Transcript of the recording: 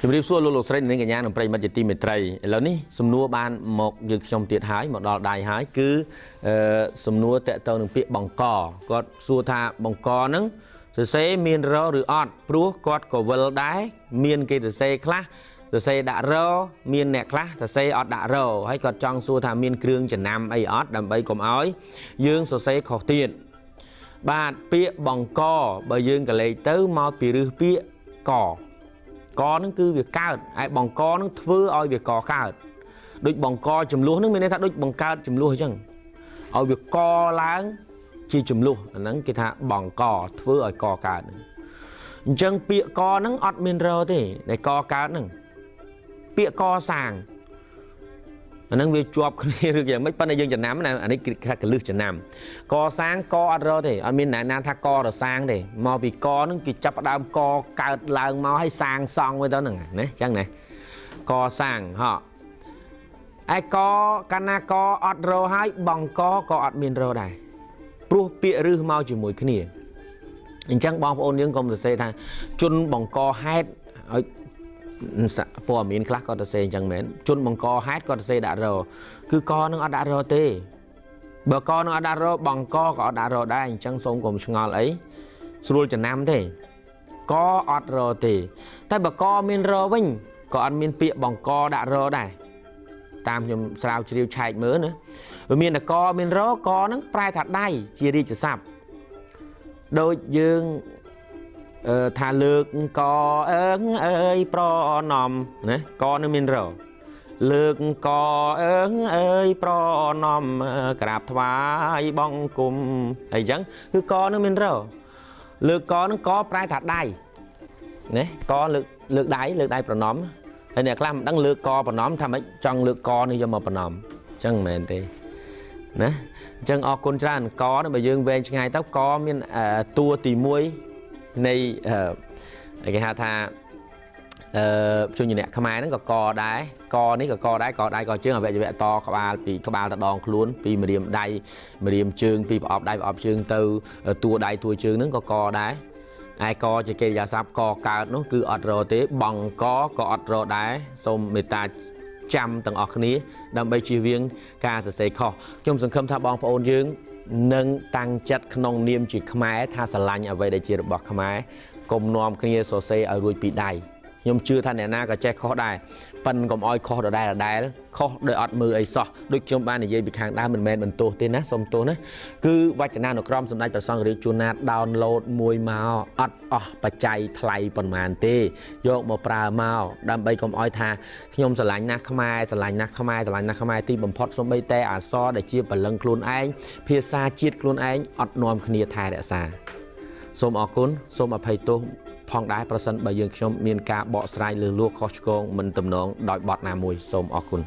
ជំរាបសួរលោកស្រីនិងកញ្ញានិងប្រិយមិត្តជាទីមេត្រីឥឡូវនេះសំណួរបានមកយើងខ្ញុំទៀតហើយមកដល់ដៃហើយគឺសំណួរតកតទៅនឹងពាក្យបង្កគាត់សួរថាបង្កហ្នឹងសរសេរមានរឬអត់ព្រោះគាត់ក៏វិលដែរមានគេសរសេរខ្លះសរសេរដាក់រមានអ្នកខ្លះសរសេរអត់ដាក់រហើយគាត់ចង់សួរថាមានគ្រឿងចំណាំអីអត់ដើម្បីកុំឲ្យយើងសរសេរខុសទៀតបាទពាក្យបង្កបើយើងកលេចទៅមកពីរឹសពាក្យកនឹងគឺវាកើតហើយបង្កនឹងធ្វើឲ្យវាកកើតដូចបង្កចំនួននឹងមានន័យថាដូចបង្កើតចំនួនអញ្ចឹងឲ្យវាកឡើងជាចំនួនអាហ្នឹងគេថាបង្កធ្វើឲ្យកកើតអញ្ចឹងពាក្យកនឹងអត់មានរទេដែលកកើតហ្នឹងពាក្យកសាងអាហ្នឹងវាជាប់គ្នាឬយ៉ាងម៉េចប៉ុន្តែយើងចំណាំណាអានេះគេថាកលឹះចំណាំកសាងកអត់រទេអត់មានណាថាករសាងទេមកពីកហ្នឹងគេចាប់ផ្ដើមកកើតឡើងមកឲ្យសាងសង់ទៅហ្នឹងណាអញ្ចឹងណាកសាងហ៎ឯកកាលណាកអត់រហើយបង្កក៏អត់មានរដែរព្រោះពាក្យរឹសមកជាមួយគ្នាអញ្ចឹងបងប្អូនយើងកុំសរសេរថាជនបង្កហេតុឲ្យព័ត៌មានខ្លះក៏ទៅសេអញ្ចឹងមែនជនបង្កហេតុក៏ទៅសេដាក់រគឺកនឹងអត់ដាក់រទេបើកនឹងអត់ដាក់របង្កក៏អត់ដាក់រដែរអញ្ចឹងសូមកុំឆ្ងល់អីស្រួលចំណាំទេកអត់រទេតែបើកមានរវិញក៏អត់មានពាក្យបង្កដាក់រដែរតាមខ្ញុំស្រាវជ្រាវឆែកមើលណាវាមានតែកមានរកនឹងប្រែថាដៃជារាជស័ព្ទដូចយើងថាលើកកអើងអើយប្រណំណាកនឹងមានរលើកកអើងអើយប្រណំក្រាបថ្វាយបង្គំអីចឹងគឺកនឹងមានរលើកកនឹងកប្រែថាដៃណាកលើកដៃប្រណំហើយអ្នកខ្លះមិនដឹងលើកកប្រណំថាម៉េចចង់លើកកនេះយកមកប្រណំអញ្ចឹងមិនមែនទេណាអញ្ចឹងអរគុណច្រើនកនេះបើយើងវែងឆ្ងាយទៅកមានតួទី1នៃគេហៅថាជួយអ្នកខ្មែរហ្នឹងក៏កដែរកនេះក៏កដែរកដៃកជើងអវយវៈតក្បាលពីក្បាលទៅដងខ្លួនពីម្រាមដៃម្រាមជើងពីប្រអប់ដៃប្រអប់ជើងទៅតួដៃតួជើងហ្នឹងក៏កដែរឯកជាកិរិយាសព្ទកកើតនោះគឺអត់រទេបង្កក៏អត់រដែរសូមមេត្តាចាំទាំងអស់គ្នាដើម្បីជៀសវាងការសរសេរខុសខ្ញុំសង្ឃឹមថាបងប្អូនយើងនឹងតាំងចិត្តក្នុងនាមជាខ្មែរថាស្រឡាញ់អ្វីដែលជារបស់ខ្មែរកុំនាំគ្នាសរសេរឲ្យរួចពីដៃខ្ញុំជឿថាអ្នកណាក៏ចេះខុសដែរប៉ិនកុំឲ្យខុសដដែលខុសដោយអត់មើលអីសោះដូចខ្ញុំបាននិយាយពីខាងដើមមិនមែនបន្ទោសទេណាសុំទោសណាគឺវចនានុក្រមសម្ដេចព្រះសង្ឃរាជជួនណាតដោនឡូតមួយមកអត់អស់បច្ច័យថ្លៃប៉ុន្មានទេយកមកប្រើមកដើម្បីកុំឲ្យថាខ្ញុំស្រឡាញ់ណាស់ខ្មែរស្រឡាញ់ណាស់ខ្មែរស្រឡាញ់ណាស់ខ្មែរទីបំផុតសូម្បីតែអក្សរដែលជាបលឹងខ្លួនឯងភាសាជាតិខ្លួនឯងអត់នាំគ្នាថែរក្សាសូមអរគុណសូមអភ័យទោសផងដែរប្រសិនបើយើងខ្ញុំមានការបកស្រាយលើលួខុសឆ្គងមិនទំនងដោយបទណាមួយសូមអរគុណ